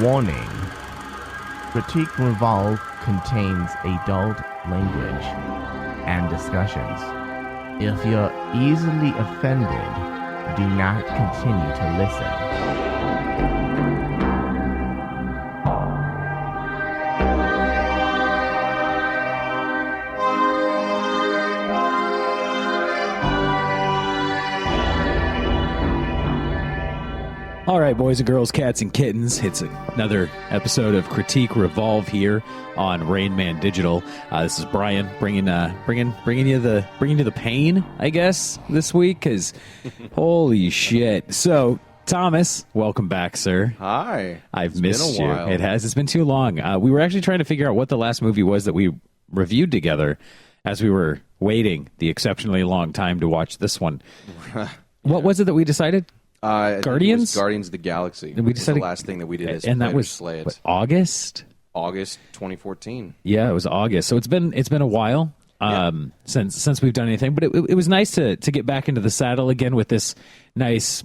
Warning. Critique Revolve contains adult language and discussions. If you're easily offended, do not continue to listen. All right, boys and girls, cats and kittens. It's another episode of Critique Revolve here on Rain Man Digital. This is Brian bringing you the pain, I guess, this week. Cause holy shit! So Thomas, welcome back, sir. Hi. I've missed been a you. while. It has. It's been too long. We were actually trying to figure out what the last movie was that we reviewed together as we were waiting the exceptionally long time to watch this one. What was it that we decided? I think it Guardians? was Guardians of the Galaxy. We It was decided- the last thing that we did as And that Players was Slay It. what, August. August 2014. Yeah, it was August. So it's been a while since we've done anything, but it was nice to get back into the saddle again with this nice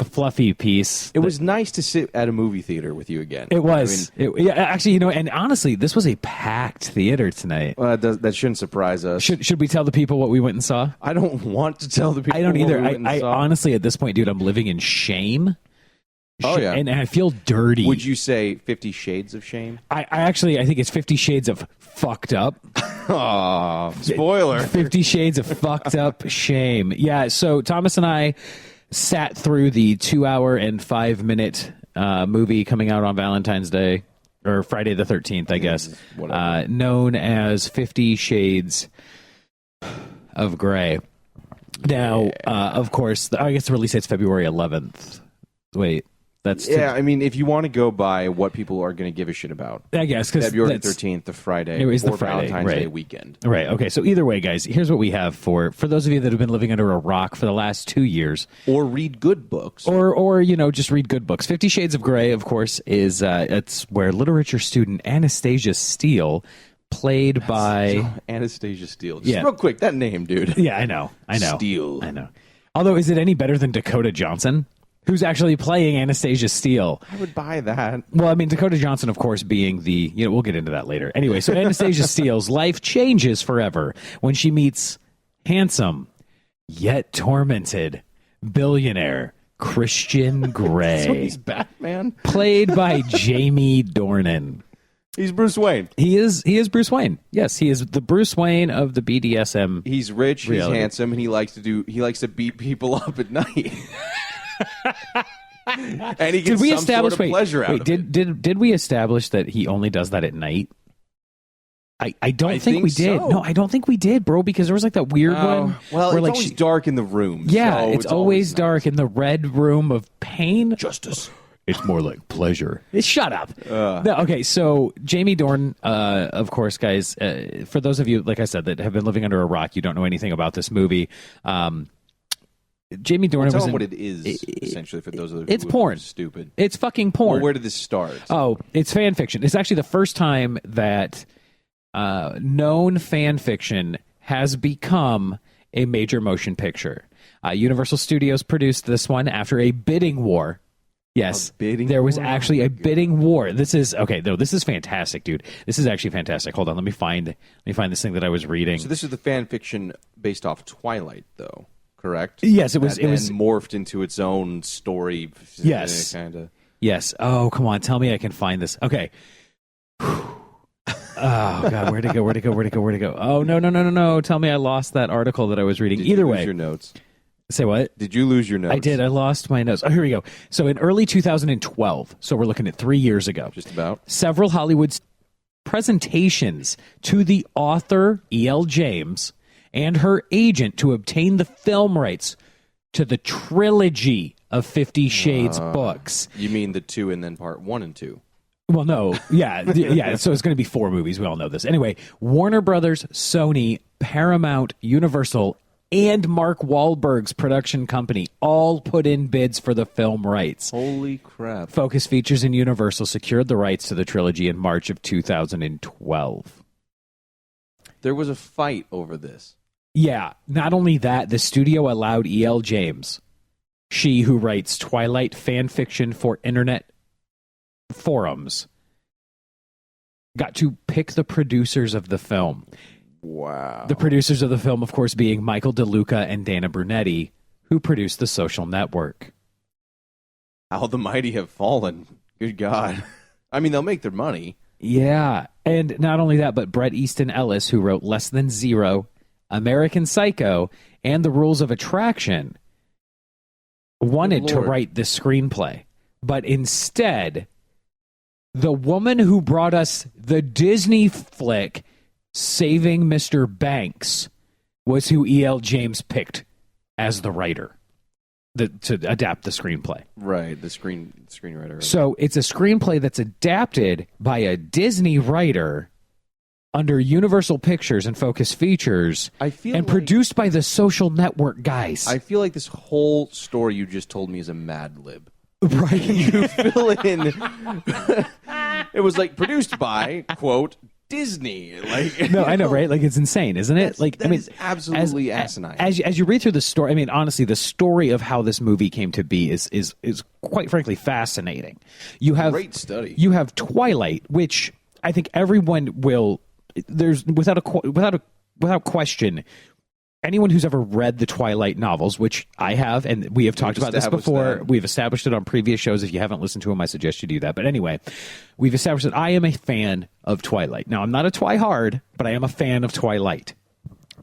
fluffy piece. It was nice to sit at a movie theater with you again. It was. Actually, and honestly, this was a packed theater tonight. That shouldn't surprise us. Should we tell the people what we went and saw? I don't want to tell the people. I don't what either. we went and I saw. honestly, at this point, dude, I'm living in shame. Oh, yeah. And I feel dirty. Would you say 50 Shades of Shame? I think it's 50 Shades of fucked up. Oh, spoiler. 50 Shades of fucked up shame. Yeah, so Thomas and I sat through the 2-hour and 5-minute movie coming out on Valentine's Day, or Friday the 13th, I guess, whatever. known as 50 Shades of Grey. Now, of course, I guess the release date's February 11th. Wait, that's... Yeah, I mean, if you want to go by what people are going to give a shit about, I guess, because February 13th, the Friday, It was the or Friday, Valentine's right. Day weekend. Right. Okay. So either way, guys, here's what we have for those of you that have been living under a rock for the last 2 years, Or read good books. or just read good books. 50 Shades of Grey, of course, is it's where literature student Anastasia Steele, played by Anastasia Steele. Just Yeah. real quick, that name, dude. yeah, I know, Steele. I know. Although, is it any better than Dakota Johnson, who's actually playing Anastasia Steele? I would buy that. Well, I mean, Dakota Johnson, of course, being the, we'll get into that later. Anyway, so Anastasia Steele's life changes forever when she meets handsome, yet tormented, billionaire Christian Grey, So he's Batman. played by Jamie Dornan. He's Bruce Wayne. He is Bruce Wayne. Yes, he is the Bruce Wayne of the BDSM. He's rich, Reality. he's handsome, and he likes to beat people up at night. And he gets Did we some establish? sort of pleasure out of it. Did we establish that he only does that at night? I don't I think we think did. so. No, I don't think we did, bro. Because there was like that weird one. Well, where, it's like, always dark in the room. Yeah, so it's always nice. dark in the red room of pain. Justice. It's more like pleasure. Shut up. No, okay, so Jamie Dornan, of course, guys, for those of you, like I said, that have been living under a rock, you don't know anything about this movie. Jamie Dornan Tell was them in, what it is, essentially, for those of you it's who porn. are stupid. It's fucking porn. Well, where did this start? Oh, it's fan fiction. It's actually the first time that known fan fiction has become a major motion picture. Universal Studios produced this one after a bidding war. Yes, A bidding there was war? actually Oh a my bidding war. This is okay, though. This is fantastic, dude. This is actually fantastic. Hold on, let me find this thing that I was reading. So this is the fan fiction based off Twilight, though, correct? Yes, it was- That it was- then morphed into its own story. Yes. Kind of. Yes. Oh, come on. Tell me I can find this. Okay. Oh God, where'd it go? Where'd it go? Where'd it go? Where'd it go? Oh no! Tell me I lost that article that I was reading. Did Either you way, lose your notes? say what? Did you lose your notes? I did. I lost my notes. Oh, here we go. So in early 2012, so we're looking at 3 years ago, Just about. several Hollywood presentations to the author E.L. James and her agent to obtain the film rights to the trilogy of 50 Shades books. You mean the two and then part 1 and 2? Well, no, yeah, yeah. So it's going to be 4 movies. We all know this. Anyway, Warner Brothers, Sony, Paramount, Universal, and Mark Wahlberg's production company all put in bids for the film rights. Holy crap. Focus Features and Universal secured the rights to the trilogy in March of 2012. There was a fight over this. Yeah, not only that, the studio allowed E.L. James, she who writes Twilight fan fiction for internet forums got to pick the producers of the film. Wow. The producers of the film, of course, being Michael DeLuca and Dana Brunetti, who produced The Social Network. How the mighty have fallen. Good God. I mean, they'll make their money. Yeah. And not only that, but Bret Easton Ellis, who wrote Less Than Zero, American Psycho, and The Rules of Attraction, wanted to write this screenplay. But instead, the woman who brought us the Disney flick Saving Mr. Banks was who E.L. James picked as the writer to adapt the screenplay. Right, the screenwriter. So it's a screenplay that's adapted by a Disney writer under Universal Pictures and Focus Features, and produced by the Social Network guys. I feel like this whole story you just told me is a Mad Lib. Right. You fill in. It was like produced by, quote, Disney. Like, no, I know, right? Like, it's insane, isn't it? Like, I mean, is absolutely asinine. As you read through the story, I mean, honestly, the story of how this movie came to be is quite frankly fascinating. You have great study. You have Twilight, which I think everyone will. There's without question. Anyone who's ever read the Twilight novels, which I have, and we have talked about this before, we've established it on previous shows. If you haven't listened to them, I suggest you do that. But anyway, we've established that I am a fan of Twilight. Now, I'm not a Twihard, but I am a fan of Twilight.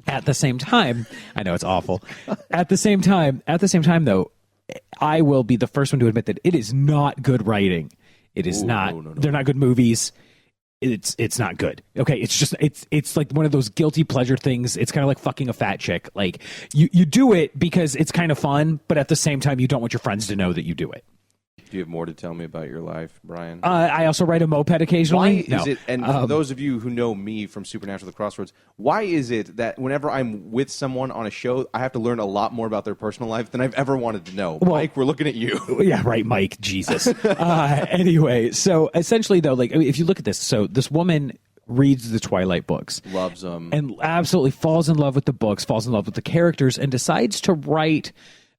At the same time, I know it's awful. At the same time, though, I will be the first one to admit that it is not good writing. It is not. No. They're not good movies. It's not good. Okay, it's like one of those guilty pleasure things. It's kind of like fucking a fat chick. Like you do it because it's kind of fun, but at the same time you don't want your friends to know that you do it. Do you have more to tell me about your life, Brian? I also ride a moped occasionally. Why is it, and for those of you who know me from Supernatural The Crossroads, why is it that whenever I'm with someone on a show, I have to learn a lot more about their personal life than I've ever wanted to know? Well, Mike, we're looking at you. Yeah, right, Mike. Jesus. Anyway, so essentially, though, like, I mean, if you look at this, so this woman reads the Twilight books. Loves them. And absolutely falls in love with the books, falls in love with the characters, and decides to write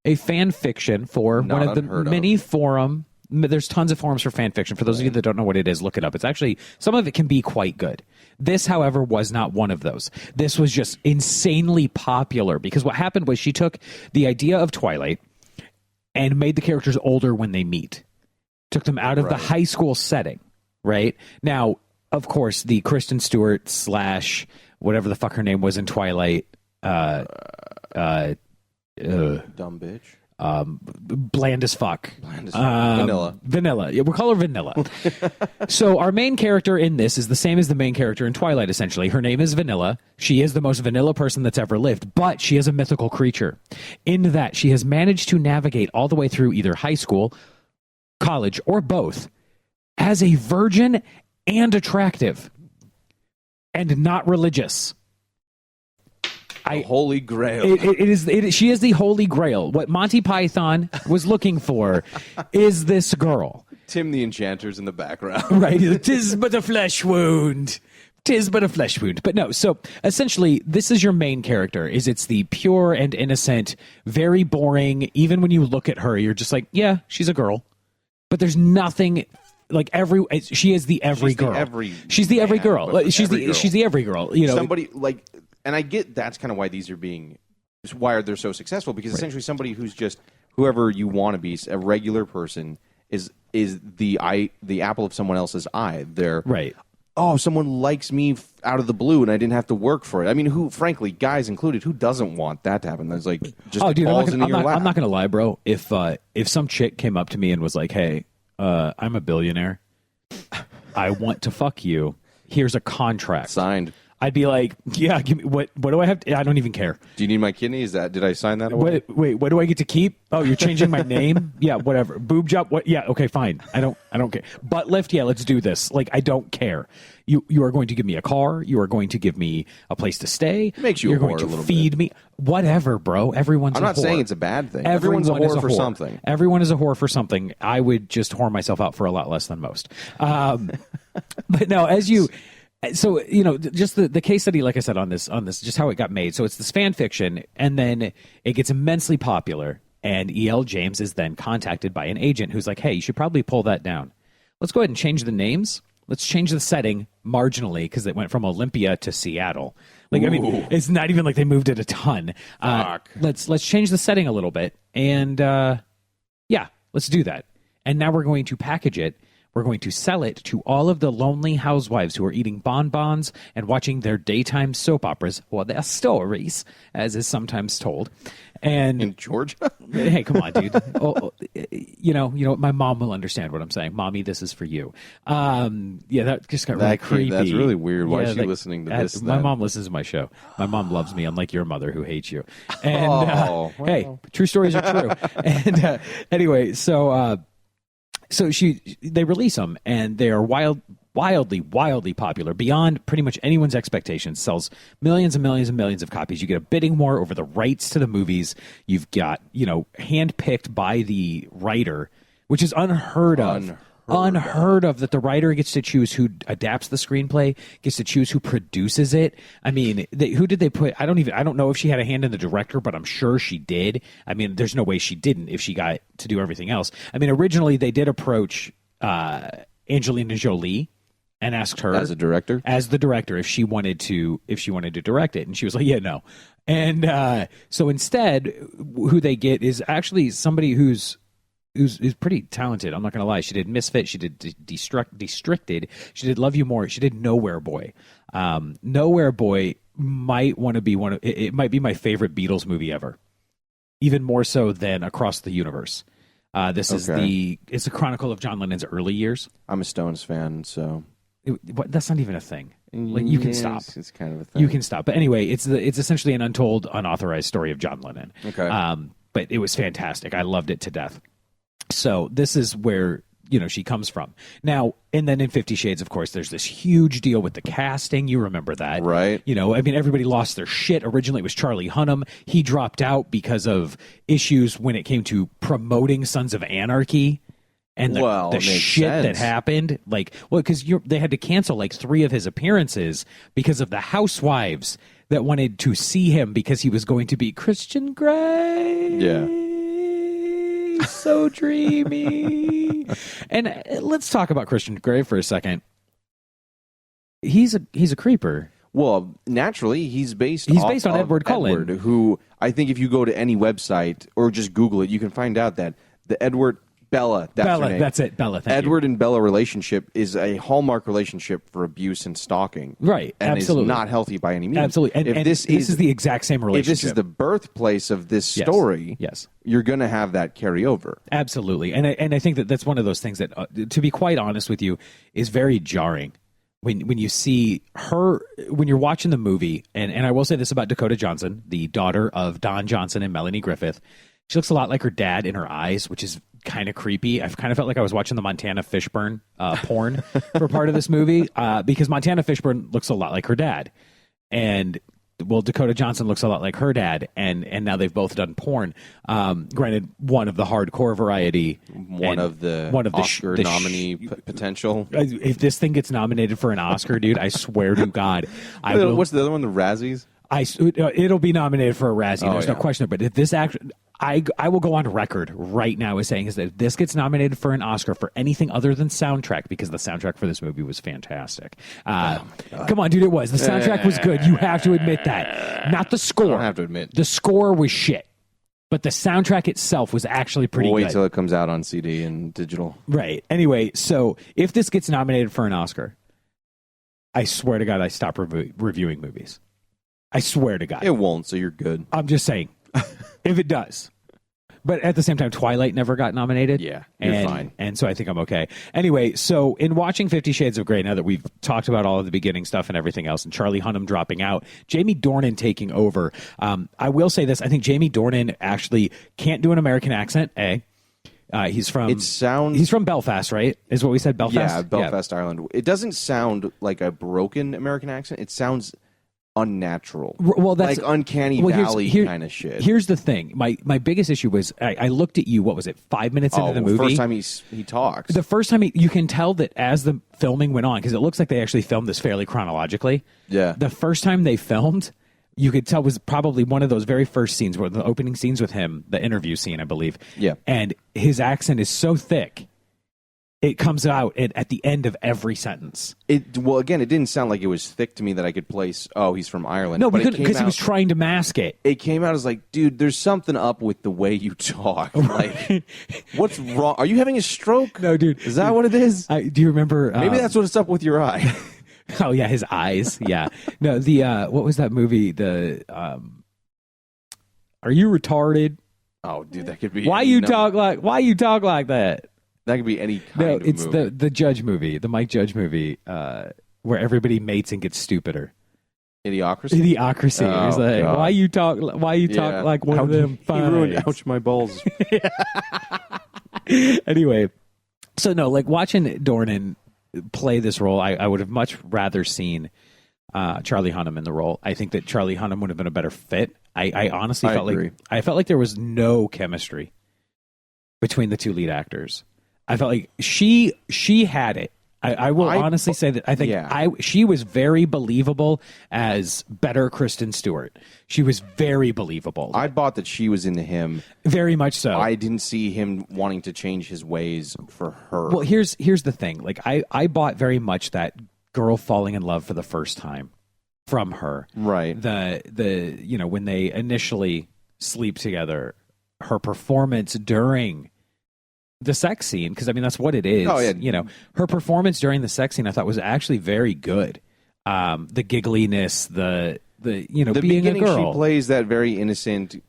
a fan fiction for one of the many forum. There's tons of forums for fan fiction. For those of you that don't know what it is, look it up. It's actually, some of it can be quite good. This, however, was not one of those. This was just insanely popular because what happened was she took the idea of Twilight and made the characters older when they meet. Took them out of the high school setting, right? Now, of course, the Kristen Stewart / whatever the fuck her name was in Twilight, dumb bitch. Bland as fuck. Vanilla. Yeah, we'll call her Vanilla. So our main character in this is the same as the main character in Twilight, essentially. Her name is Vanilla. She is the most vanilla person that's ever lived, but she is a mythical creature in that she has managed to navigate all the way through either high school, college, or both as a virgin and attractive and not religious. Holy Grail. She is the Holy Grail. What Monty Python was looking for is this girl. Tim the Enchanter's in the background. Right. 'Tis but a flesh wound. 'Tis but a flesh wound. But no, so essentially, this is your main character. It's the pure and innocent, very boring. Even when you look at her, you're just like, yeah, she's a girl. But there's nothing like she is the every girl. She's the every girl. She's the every girl. You know, somebody like. And I get that's kind of why why they're so successful, because essentially somebody who's just whoever you want to be, a regular person, is the apple of someone else's eye. They're right. Oh, someone likes me out of the blue, and I didn't have to work for it. I mean, who, frankly, guys included, who doesn't want that to happen? That's like just falls into your lap. I'm not gonna lie, bro. If some chick came up to me and was like, "Hey, I'm a billionaire. I want to fuck you. Here's a contract signed." I'd be like, yeah, give me what do I have to, I don't even care. Do you need my kidney? Did I sign that away? Wait, what do I get to keep? Oh, you're changing my name? Yeah, whatever. Boob job? What? Yeah, okay, fine. I don't care. Butt lift? Yeah, let's do this. Like, I don't care. You are going to give me a car. You are going to give me a place to stay. It makes you You're a whore going to a little feed bit. me. Whatever, bro. Everyone's I'm a whore. not saying it's a bad thing. Everyone's a whore is for something. Everyone is a whore for something. I would just whore myself out for a lot less than most. But no, so, you know, just the case study, like I said, on this, just how it got made. So it's this fan fiction, and then it gets immensely popular, and E.L. James is then contacted by an agent who's like, hey, you should probably pull that down. let's go ahead and change the names. Let's change the setting marginally because it went from Olympia to Seattle. Like, I mean, it's not even like they moved it a ton. Let's change the setting a little bit, and yeah, let's do that. And now we're going to package it. We're going to sell it to all of the lonely housewives who are eating bonbons and watching their daytime soap operas, or their stories, as is sometimes told. And in Georgia? Hey, come on, dude. You know, my mom will understand what I'm saying. Mommy, this is for you. Yeah, that just got really creepy. That's really weird. Why is she like, listening to this? My mom listens to my show. My mom loves me, unlike your mother who hates you. And well. Hey, true stories are true. And anyway, so they release them, and they are wildly popular beyond pretty much anyone's expectations. Sells millions and millions and millions of copies. You get a bidding war over the rights to the movies. You've got, handpicked by the writer, which is unheard of. Unheard of that the writer gets to choose who adapts the screenplay, gets to choose who produces it. I mean, who did they put? I don't know if she had a hand in the director, but I'm sure she did. I mean, there's no way she didn't if she got to do everything else. I mean, originally they did approach Angelina Jolie and asked her as the director if she wanted to direct it, and she was like, yeah, no. And so instead, who they get is actually somebody who's pretty talented. I'm not going to lie. She did Misfit. She did Destricted. She did Love You More. She did Nowhere Boy. Nowhere Boy might want to be it might be my favorite Beatles movie ever, even more so than Across the Universe. It's a chronicle of John Lennon's early years. I'm a Stones fan, so that's not even a thing. Like, you can stop. It's kind of a thing. You can stop. But anyway, it's essentially an untold, unauthorized story of John Lennon. Okay. But it was fantastic. I loved it to death. So this is where, she comes from. Now, and then in 50 Shades, of course, there's this huge deal with the casting. You remember that. Right. I mean, everybody lost their shit. Originally, it was Charlie Hunnam. He dropped out because of issues when it came to promoting Sons of Anarchy. And the shit that happened, because they had to cancel 3 of his appearances because of the housewives that wanted to see him because he was going to be Christian Grey. Yeah. So dreamy. And let's talk about Christian Grey for a second. He's a creeper. Well, naturally, he's based on Edward Cullen, who I think if you go to any website or just Google it, you can find out that the Edward Bella. That's her name. That's it. Bella. Edward and Bella relationship is a hallmark relationship for abuse and stalking. Right. And absolutely. is not healthy by any means. Absolutely. And this is the exact same relationship. If this is the birthplace of this story, yes, you're going to have that carry over. Absolutely. And I think that's one of those things that, to be quite honest with you, is very jarring. When you see her, when you're watching the movie, and I will say this about Dakota Johnson, the daughter of Don Johnson and Melanie Griffith, she looks a lot like her dad in her eyes, which is kind of creepy. I've kind of felt like I was watching the Montana Fishburne porn for part of this movie because Montana Fishburne looks a lot like her dad. And, Dakota Johnson looks a lot like her dad, and now they've both done porn. Granted, one of the hardcore variety. One of the Oscar nominee potential. If this thing gets nominated for an Oscar, dude, I swear to God. What's the other one, the Razzies? It'll be nominated for a Razzie. There's no question. But if this actually... I will go on record right now as saying is that if this gets nominated for an Oscar for anything other than soundtrack, because the soundtrack for this movie was fantastic. Come on, dude, it was. The soundtrack was good. You have to admit that. Not the score. I don't have to admit. The score was shit. But the soundtrack itself was actually pretty good. Wait till it comes out on CD and digital. Right. Anyway, so if this gets nominated for an Oscar, I swear to God I stop reviewing movies. I swear to God. It won't, so you're good. I'm just saying. If it does. But at the same time, Twilight never got nominated. Yeah, you're fine. And so I think I'm okay. Anyway, so in watching 50 Shades of Grey, now that we've talked about all of the beginning stuff and everything else, and Charlie Hunnam dropping out, Jamie Dornan taking over, I will say this. I think Jamie Dornan actually can't do an American accent, he's from Belfast, right? Is what we said, Belfast? Yeah, Belfast, Ireland. It doesn't sound like a broken American accent. It sounds unnatural. Well, that's like uncanny valley kind of shit. Here's the thing. My biggest issue was I looked at you, what was it, 5 minutes into the movie? First time he talks. The first time you can tell that as the filming went on, because it looks like they actually filmed this fairly chronologically. Yeah. The first time they filmed, you could tell was probably one of those very first scenes, where the opening scenes with him, the interview scene, I believe. Yeah. And his accent is so thick it comes out at the end of every sentence. Well, again, it didn't sound like it was thick to me that I could place, oh, he's from Ireland. No, but because he was trying to mask it. It came out as like, dude, there's something up with the way you talk. Like, what's wrong? Are you having a stroke? No, dude. Is that what it is? Do you remember? Maybe that's what's up with your eye. Oh yeah, his eyes. Yeah. No, the what was that movie? The Are you retarded? Oh, dude, that could be. Why you talk like that? That could be any kind No, of it's movie. the Judge movie, the Mike Judge movie, where everybody mates and gets stupider. Idiocracy. Idiocracy. Oh, It's like, God. why you talk Yeah. like one of them? He ruined fines? ouch my balls. Anyway, so no, like watching Dornan play this role, I would have much rather seen Charlie Hunnam in the role. I think that Charlie Hunnam would have been a better fit. I honestly felt agree. I felt like there was no chemistry between the two lead actors. I felt like she had it. I will honestly say that I think she was very believable as better Kristen Stewart. She was very believable. I bought that she was into him. Very much so. I didn't see him wanting to change his ways for her. Well, here's the thing. Like I bought very much that girl falling in love for the first time from her. Right. The when they initially sleep together, her performance during the sex scene, because I mean that's what it is. Oh, yeah. Her performance during the sex scene I thought was actually very good. The giggliness, the being a beginning, girl. she plays that very innocent,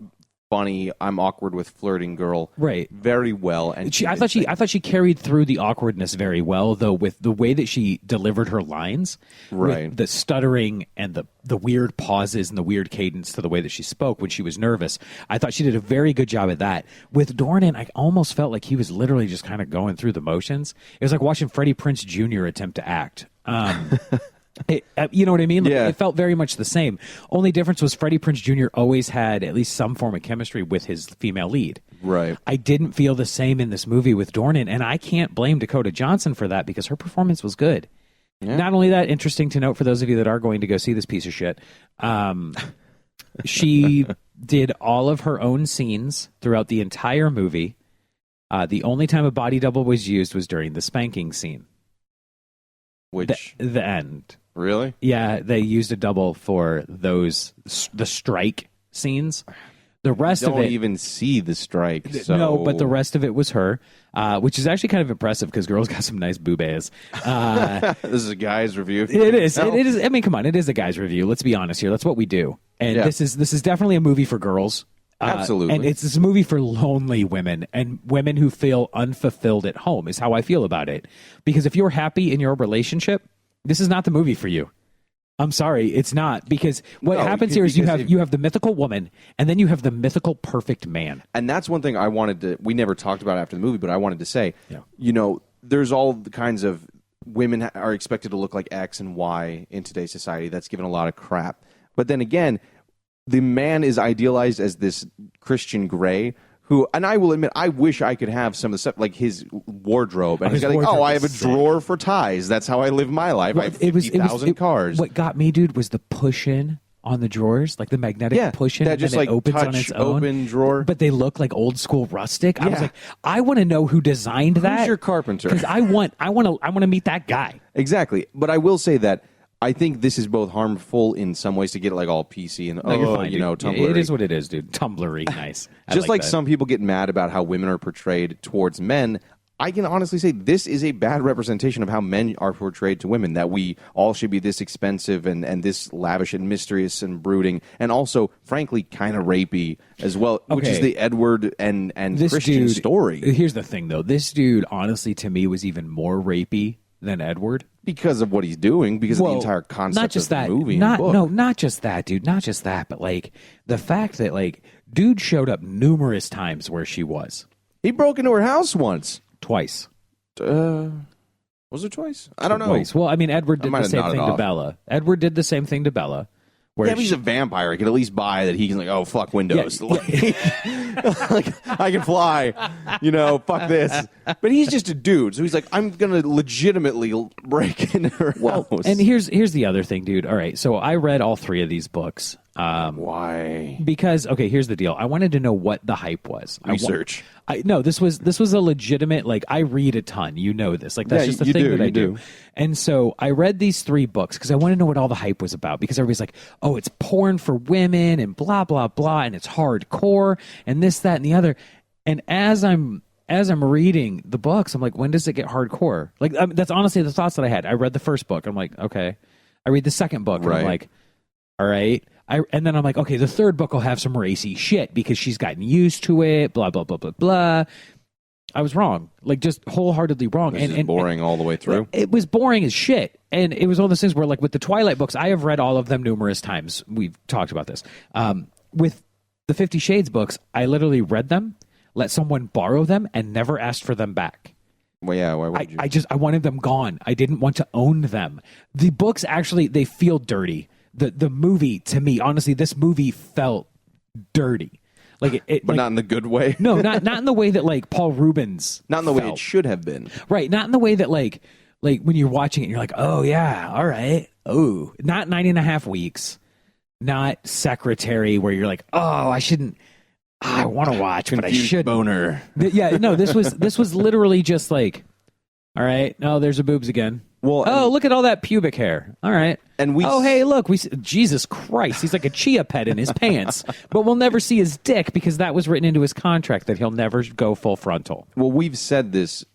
funny, I'm awkward with flirting girl, right, very well. And I thought she carried through the awkwardness very well, though, with the way that she delivered her lines, right, with the stuttering and the weird pauses and the weird cadence to the way that she spoke when she was nervous. I thought she did a very good job at that. With Dornan, I almost felt like he was literally just kind of going through the motions. It was like watching Freddie Prinze Jr. attempt to act. You know what I mean? Like, yeah. It felt very much the same. Only difference was Freddie Prinze Jr. always had at least some form of chemistry with his female lead. Right. I didn't feel the same in this movie with Dornan, and I can't blame Dakota Johnson for that because her performance was good. Yeah. Not only that, interesting to note for those of you that are going to go see this piece of shit, she did all of her own scenes throughout the entire movie. The only time a body double was used was during the spanking scene. Which the end. Really? Yeah, they used a double for the strike scenes. The rest of it, don't even see the strike. So. No, but the rest of it was her, which is actually kind of impressive because girls got some nice boobies. This is a guy's review. It is. It is. I mean, come on, it is a guy's review. Let's be honest here. That's what we do, and this is definitely a movie for girls. Absolutely. And it's a movie for lonely women and women who feel unfulfilled at home is how I feel about it. Because if you're happy in your relationship, this is not the movie for you. I'm sorry, it's not. Because what happens here is you have the mythical woman and then you have the mythical perfect man. And that's one thing I wanted to, we never talked about after the movie, but I wanted to say, there's all the kinds of women are expected to look like X and Y in today's society. That's given a lot of crap. But then again, the man is idealized as this Christian Grey who, and I will admit, I wish I could have some of the stuff, like his wardrobe. And he's got like, I have a drawer for ties. That's how I live my life. I have 50,000 cars. What got me, dude, was the push-in on the drawers, like the magnetic push-in, that just and like it opens touch, on its own. Open drawer. But they look like old school rustic. I was like, I want to know who designed that. Who's your carpenter? Because I want to meet that guy. Exactly. But I will say that I think this is both harmful in some ways to get it like all PC and Tumblr. It is what it is, dude. Tumblr, nice. Just like some people get mad about how women are portrayed towards men, I can honestly say this is a bad representation of how men are portrayed to women, that we all should be this expensive and this lavish and mysterious and brooding, and also, frankly, kind of rapey as well, which is the Edward and this Christian dude, story. Here's the thing, though. This dude, honestly, to me, was even more rapey than Edward. Because of what he's doing, because of the entire concept of the movie and book. No, not just that, dude. Not just that, but like the fact that like dude showed up numerous times where she was. He broke into her house once. Twice. Was it twice? I don't know. Twice. Well, I mean, Edward did the same thing to Bella. Edward did the same thing to Bella. Yeah, he's a vampire. He can at least buy that he can, like, oh, fuck Windows. Like, I can fly. Fuck this. But he's just a dude. So he's like, I'm going to legitimately break into her house. And here's the other thing, dude. All right, so I read all three of these books. Why? Because here's the deal. I wanted to know what the hype was. Research. No, this was a legitimate. Like, I read a ton. You know this. Like, that's just the thing that I do. And so I read these 3 books because I want to know what all the hype was about. Because everybody's like, "Oh, it's porn for women and blah blah blah, and it's hardcore and this, that, and the other." And as I'm reading the books, I'm like, when does it get hardcore? Like, that's honestly the thoughts that I had. I read the first book. I'm like, okay. I read the second book. And I'm like, all right. And then I'm like, okay, the third book will have some racy shit because she's gotten used to it, blah, blah, blah, blah, blah. I was wrong. Like, just wholeheartedly wrong. And boring all the way through? It was boring as shit. And it was one of those things where, like, with the Twilight books, I have read all of them numerous times. We've talked about this. With the 50 Shades books, I literally read them, let someone borrow them, and never asked for them back. Well, yeah, why would you? I wanted them gone. I didn't want to own them. The books, actually, they feel dirty. The movie, to me, honestly, this movie felt dirty. Like it but not in the good way. No, not in the way that, like, Paul Rubens not in the way it should have been. Right, not in the way that, like when you're watching it, you're like, oh yeah, all right. Oh, not 9.5 weeks. Not Secretary, where you're like, oh, I want to watch, but I should. Boner. Yeah, no, this was literally just like, all right, no, there's a boobs again. Well, look at all that pubic hair. All right. And hey, look, Jesus Christ, he's like a chia pet in his pants. But we'll never see his dick because that was written into his contract that he'll never go full frontal. Well, we've said this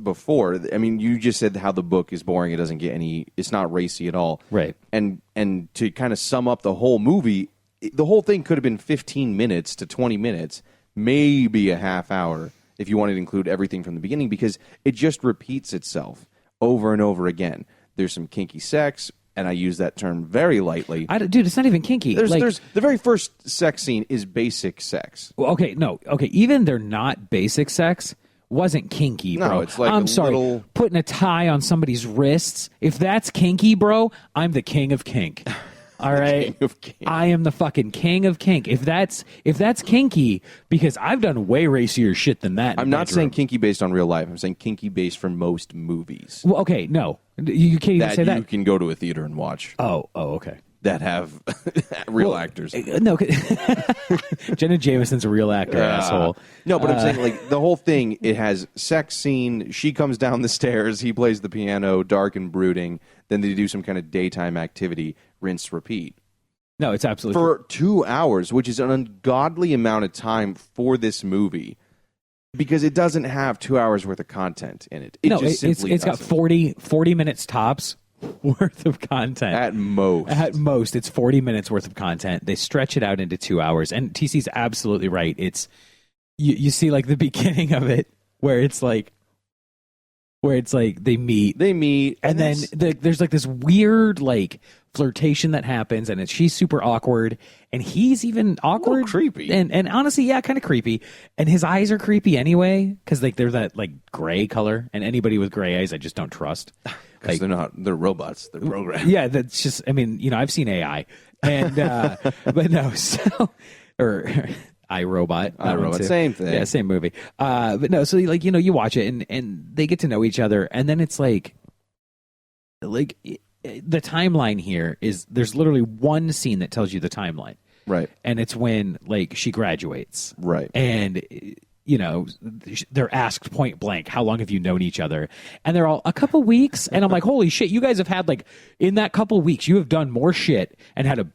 before. I mean, you just said how the book is boring. It doesn't get it's not racy at all. Right. And to kind of sum up the whole movie, the whole thing could have been 15 minutes to 20 minutes, maybe a half hour if you wanted to include everything from the beginning, because it just repeats itself over and over again. There's some kinky sex, and I use that term very lightly. Dude, it's not even kinky. There's the very first sex scene is basic sex. Well, even they're not basic sex wasn't kinky, bro. No, it's like I'm sorry, putting a tie on somebody's wrists. If that's kinky, bro, I'm the king of kink. All right, I am the fucking king of kink. If that's kinky, because I've done way racier shit than that. I'm not saying kinky based on real life. I'm saying kinky based from most movies. Well, okay, no, you can't even say that. You can go to a theater and watch. Oh, okay. That have real actors. No, Jenna Jameson's a real actor, asshole. No, but I'm saying, like, the whole thing, it has sex scene, she comes down the stairs, he plays the piano, dark and brooding, then they do some kind of daytime activity, rinse, repeat. No, it's absolutely for 2 hours, which is an ungodly amount of time for this movie, because it doesn't have 2 hours worth of content in it. It's got 40 minutes tops worth of content. At most, it's 40 minutes worth of content. They stretch it out into 2 hours, and TC's absolutely right. It's you see, like, the beginning of it where it's like they meet, and then there's like this weird, like, flirtation that happens, and she's super awkward, and he's even awkward, creepy, and honestly, yeah, kind of creepy. And his eyes are creepy anyway, because, like, they're that, like, gray color, and anybody with gray eyes I just don't trust. Because they're robots. They're programmed. Yeah, that's just, I mean, I've seen AI. And, but no, or iRobot. Same thing. Yeah, same movie. But no, so, like, you watch it and they get to know each other. And then it's like the timeline here is, there's literally one scene that tells you the timeline. Right. And it's when, like, she graduates. Right. And they're asked point blank, how long have you known each other? And they're all, a couple weeks. And I'm like, holy shit, you guys have had, like, in that couple weeks, you have done more shit and had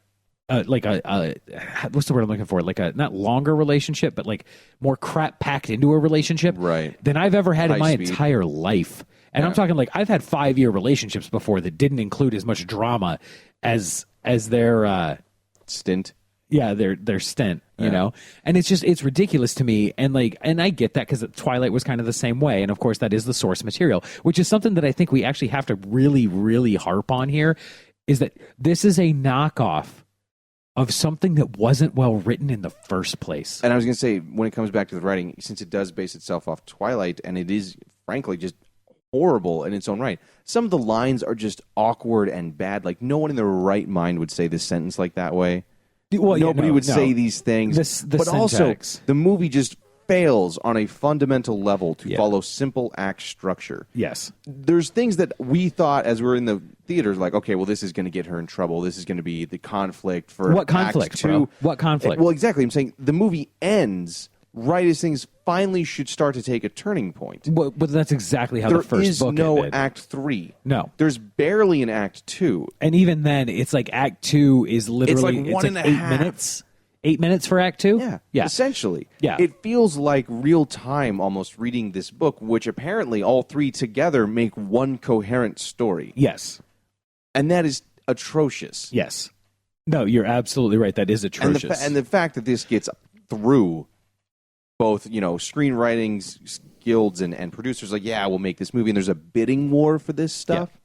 what's the word I'm looking for? Like, a not longer relationship, but, like, more crap packed into a relationship, right, than I've ever had in my entire life. And I'm talking, like, I've had 5-year relationships before that didn't include as much drama as their stint. Yeah, their stint, you know? And it's ridiculous to me. And, like, and I get that, because Twilight was kind of the same way. And, of course, that is the source material, which is something that I think we actually have to really, really harp on here, is that this is a knockoff of something that wasn't well written in the first place. And I was going to say, when it comes back to the writing, since it does base itself off Twilight, and it is, frankly, just horrible in its own right, some of the lines are just awkward and bad. Like, no one in their right mind would say this sentence like that way. Well, Nobody would say these things. The but syntax. also, the movie just fails on a fundamental level to follow simple act structure. Yes. There's things that we thought as we were in the theaters, like, okay, well, this is going to get her in trouble. This is going to be the conflict for What conflict, Act 2. bro? What conflict? Well, exactly. I'm saying the movie ends right as things finally should start to take a turning point. But that's exactly how There the first is book no ended. Act 3. No. There's barely an Act 2. And even then, it's like Act 2 is literally It's like one and a 8 half. minutes. 8 minutes for Act 2? Yeah. Essentially. Yeah. It feels like real time almost reading this book, which apparently all three together make one coherent story. Yes. And that is atrocious. Yes. No, you're absolutely right. That is atrocious. And the fact that this gets through both, screenwriting guilds and producers, like, yeah, we'll make this movie, and there's a bidding war for this stuff. Yeah.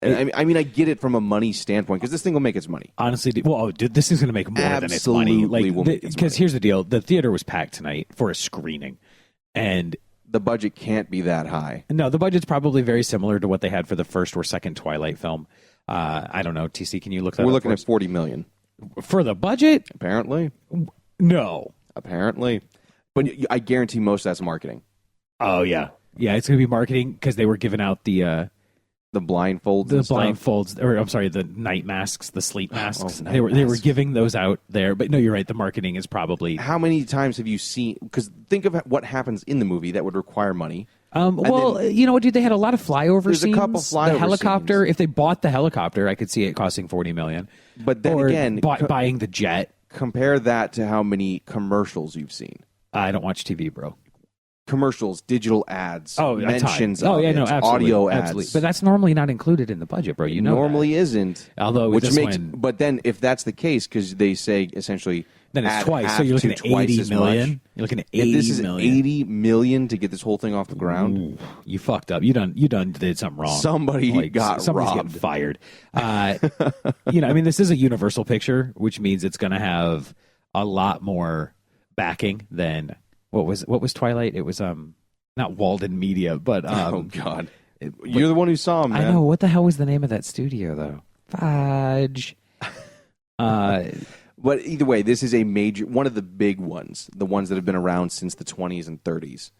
And I mean, I get it from a money standpoint, because this thing will make its money. Honestly, dude, this is going to make more than its money. Because here's the deal: the theater was packed tonight for a screening, and the budget can't be that high. No, the budget's probably very similar to what they had for the first or second Twilight film. I don't know, TC, can you look that up? We're looking at $40 million for the budget. Apparently, no. Apparently, but I guarantee most of that's marketing. Oh yeah, it's going to be marketing because they were giving out the blindfolds, or I'm sorry, the night masks, the sleep masks. They were giving those out there. But no, you're right. The marketing is probably. How many times have you seen? Because think of what happens in the movie that would require money. You know what, dude? They had a lot of flyover There's scenes. a couple flyover The helicopter. scenes. If they bought the helicopter, I could see it costing $40 million. But then or again, buying the jet. Compare that to how many commercials you've seen. I don't watch TV, bro. Commercials, digital ads, mentions, absolutely. audio ads. Absolutely. But that's normally not included in the budget, bro. You know, normally isn't. Although but then if that's the case, because they say essentially, then it's twice. So you're looking at 80 million. You're looking at 80 this is million. 80 million to get this whole thing off the ground. Ooh, you fucked up. You done did something wrong. Somebody's getting fired. This is a Universal picture, which means it's going to have a lot more backing than what was Twilight? It was not Walden Media, but oh god, you're the one who saw him, man. I know. What the hell was the name of that studio though? Fudge. But either way, this is one of the big ones, the ones that have been around since the 20s and 30s,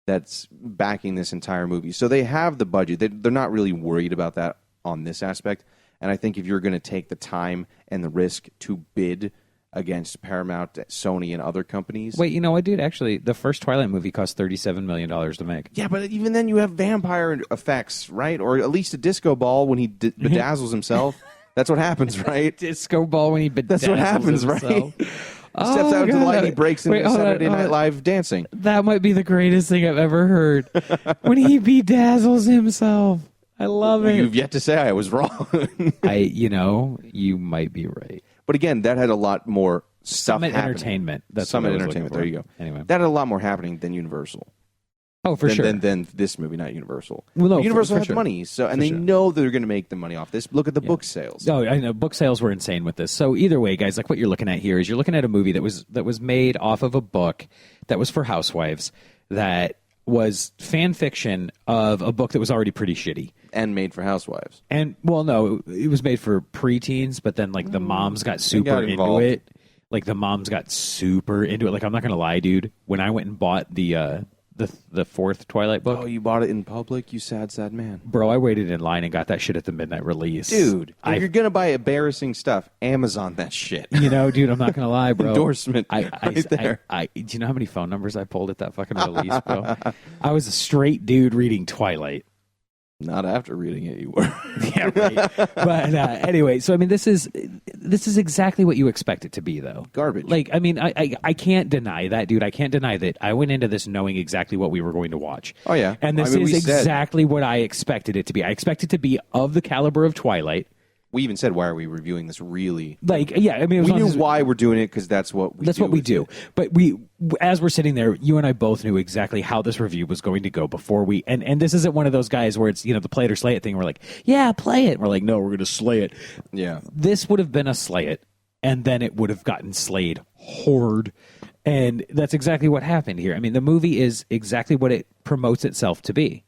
that's backing this entire movie. So they have the budget. They're not really worried about that on this aspect. And I think if you're going to take the time and the risk to bid against Paramount, Sony, and other companies. Wait, you know what, dude? Actually, the first Twilight movie cost $37 million to make. Yeah, but even then you have vampire effects, right? Or at least a disco ball when he bedazzles himself. That's what happens, right? Disco ball when he bedazzles That's what happens, himself. Right? Steps out into the light, he breaks into Saturday Night Live dancing. That might be the greatest thing I've ever heard. When he bedazzles himself. I love it. You've yet to say I was wrong. You might be right. But again, that had a lot more stuff Summit happening. Entertainment. That's Summit what I was Entertainment. There looking you for. go. Anyway. That had a lot more happening than Universal. Oh, for sure. Than this movie, not Universal. Well, no, Universal for had sure. money, they know they're going to make the money off this. Look at the book sales. Oh, I know. Book sales were insane with this. So either way, guys, like what you're looking at here is you're looking at a movie that was made off of a book that was for housewives that was fan fiction of a book that was already pretty shitty. And made for housewives. And, well, no, it was made for preteens, but then, like, the moms got super into involved. it. Like, the moms got super into it. Like, I'm not going to lie, dude. When I went and bought the fourth Twilight book. Oh, you bought it in public? You sad, sad man. Bro, I waited in line and got that shit at the midnight release. Dude, if you're going to buy embarrassing stuff, Amazon that shit. Dude, I'm not going to lie, bro. Endorsement there. Do you know how many phone numbers I pulled at that fucking release, bro? I was a straight dude reading Twilight. Not after reading it, you were. Yeah, right. But anyway, so I mean, this is exactly what you expect it to be, though. Garbage. Like, I mean, I can't deny that, dude. I can't deny that. I went into this knowing exactly what we were going to watch. Oh yeah, and this is exactly what I expected it to be. I expected it to be of the caliber of Twilight. We even said, why are we reviewing this really? Like, yeah, I mean, we knew why we're doing it because that's what we do. That's what we do. But as we're sitting there, you and I both knew exactly how this review was going to go before we, and this isn't one of those guys where it's, the play it or slay it thing. We're like, yeah, play it. We're like, no, we're going to slay it. Yeah. This would have been a slay it, and then it would have gotten slayed hard. And that's exactly what happened here. I mean, the movie is exactly what it promotes itself to be.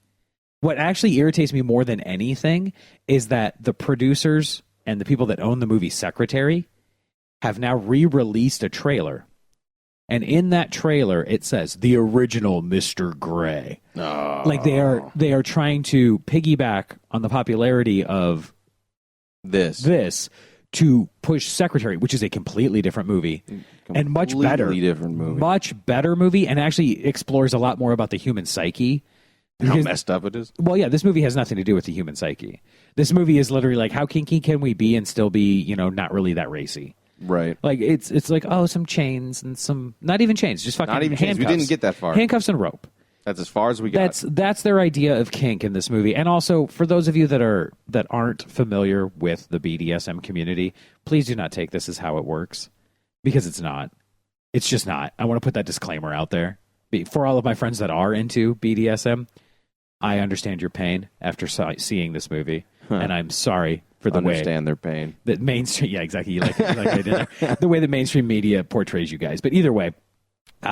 What actually irritates me more than anything is that the producers and the people that own the movie Secretary have now re-released a trailer. And in that trailer, it says the original Mr. Gray. Oh. Like they are trying to piggyback on the popularity of this to push Secretary, which is a completely different movie and much better movie, and actually explores a lot more about the human psyche. How messed up it is. Well, yeah, this movie has nothing to do with the human psyche. This movie is literally like, how kinky can we be and still be, not really that racy? Right. Like it's like, oh, some chains and some, not even chains, just fucking not even handcuffs. chains. We didn't get that far. Handcuffs and rope. That's as far as we got. That's their idea of kink in this movie. And also, for those of you that aren't familiar with the BDSM community, please do not take this as how it works, because it's not. It's just not. I want to put that disclaimer out there. For all of my friends that are into BDSM, I understand your pain after seeing this movie, and I'm sorry for the way their pain that mainstream. Yeah, exactly. Like I did there. The way the mainstream media portrays you guys. But either way,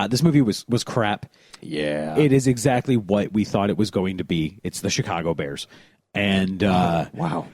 this movie was crap. Yeah, it is exactly what we thought it was going to be. It's the Chicago Bears, and wow,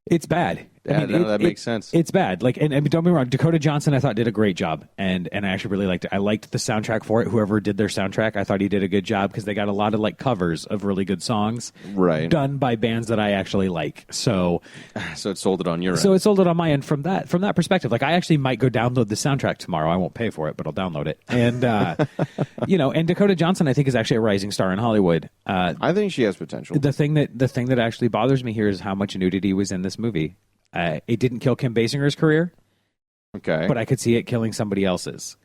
it's bad. Yeah, that makes sense. It's bad. Like, and don't be wrong, Dakota Johnson, I thought, did a great job, and I actually really liked it. I liked the soundtrack for it. Whoever did their soundtrack, I thought he did a good job, because they got a lot of covers of really good songs, right, done by bands that I actually like. So it sold it on your end. So it sold it on my end from that perspective. Like, I actually might go download the soundtrack tomorrow. I won't pay for it, but I'll download it. And and Dakota Johnson, I think, is actually a rising star in Hollywood. I think she has potential. The thing that actually bothers me here is how much nudity was in this movie. It didn't kill Kim Basinger's career, okay, but I could see it killing somebody else's.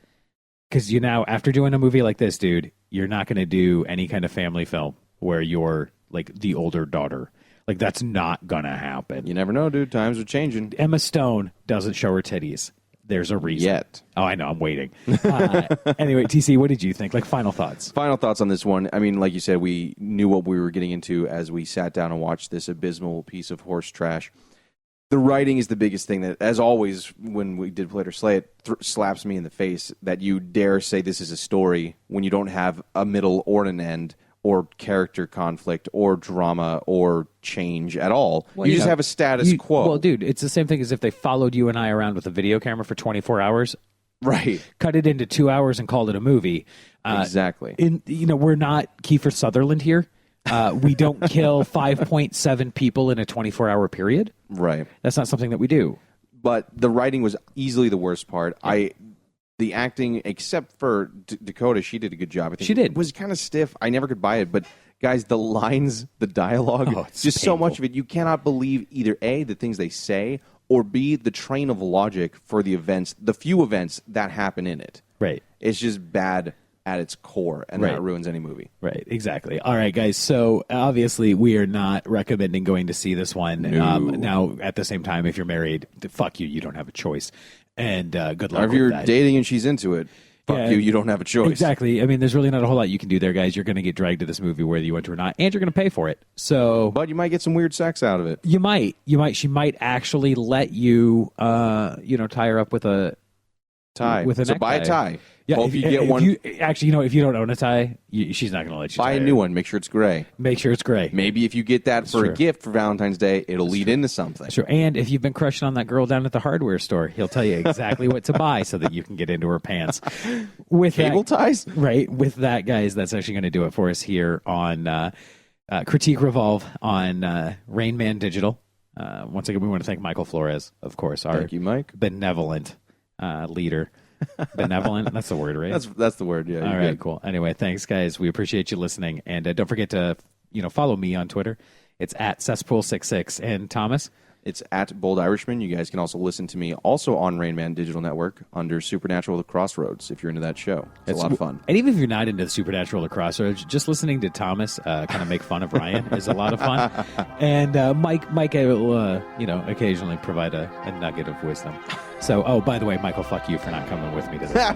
Because after doing a movie like this, dude, you're not going to do any kind of family film where you're like the older daughter. Like, that's not going to happen. You never know, dude. Times are changing. Emma Stone doesn't show her titties. There's a reason. Yet. Oh, I know. I'm waiting. Anyway, TC, what did you think? Like, final thoughts? Final thoughts on this one. I mean, like you said, we knew what we were getting into as we sat down and watched this abysmal piece of horse trash. The writing is the biggest thing that, as always, when we did Play It or Slay It, slaps me in the face that you dare say this is a story when you don't have a middle or an end or character conflict or drama or change at all. Well, you just have a status quo. Well, dude, it's the same thing as if they followed you and I around with a video camera for 24 hours. Right. Cut it into 2 hours and called it a movie. Exactly. We're not Kiefer Sutherland here. We don't kill 5.7 people in a 24-hour period. Right. That's not something that we do. But the writing was easily the worst part. Yeah. The acting, except for Dakota, she did a good job. I think she did. It was kind of stiff. I never could buy it. But, guys, the lines, the dialogue, just painful. So much of it, you cannot believe either A, the things they say, or B, the train of logic for the events, the few events that happen in it. Right. It's just bad at its core, and that ruins any movie. Right, exactly. All right, guys, so obviously we are not recommending going to see this one. No. Now, at the same time, if you're married, fuck you, you don't have a choice. And good luck or if with you're that. dating and she's into it, fuck you don't have a choice. Exactly. I mean, there's really not a whole lot you can do there, guys. You're going to get dragged to this movie whether you want to or not, and you're going to pay for it. But you might get some weird sex out of it. You might. She might actually let you, tie her up with a tie. With a so buy a tie. Yeah, if you get one. If you don't own a tie, she's not going to let you buy a new one. Make sure it's gray. Make sure it's gray. Maybe if you get that for a gift for Valentine's Day, it'll lead into something. Sure. And if you've been crushing on that girl down at the hardware store, he'll tell you exactly what to buy so that you can get into her pants. With cable ties? Right. With that, guys, that's actually going to do it for us here on Critique Revolve on Rain Man Digital. Once again, we want to thank Michael Flores, of course, our thank you, Mike. Benevolent leader. Benevolent, that's the word, right? That's the word, yeah. All right, cool. Anyway, thanks, guys. We appreciate you listening. And don't forget to follow me on Twitter. It's at Cesspool66. And Thomas? It's at Bold Irishman. You guys can also listen to me also on Rain Man Digital Network under Supernatural The Crossroads if you're into that show. It's a lot of fun. And even if you're not into Supernatural The Crossroads, just listening to Thomas kind of make fun of Ryan is a lot of fun. And Mike will, occasionally provide a nugget of wisdom. So, by the way, Michael, fuck you for not coming with me to this. All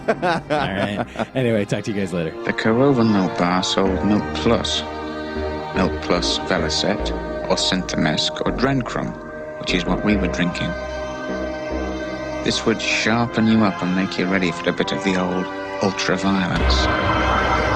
right. Anyway, talk to you guys later. The Corova Milk Bar sold Milk Plus Velocet, or Synthemesque, or Drencrum, which is what we were drinking. This would sharpen you up and make you ready for a bit of the old ultra-violence.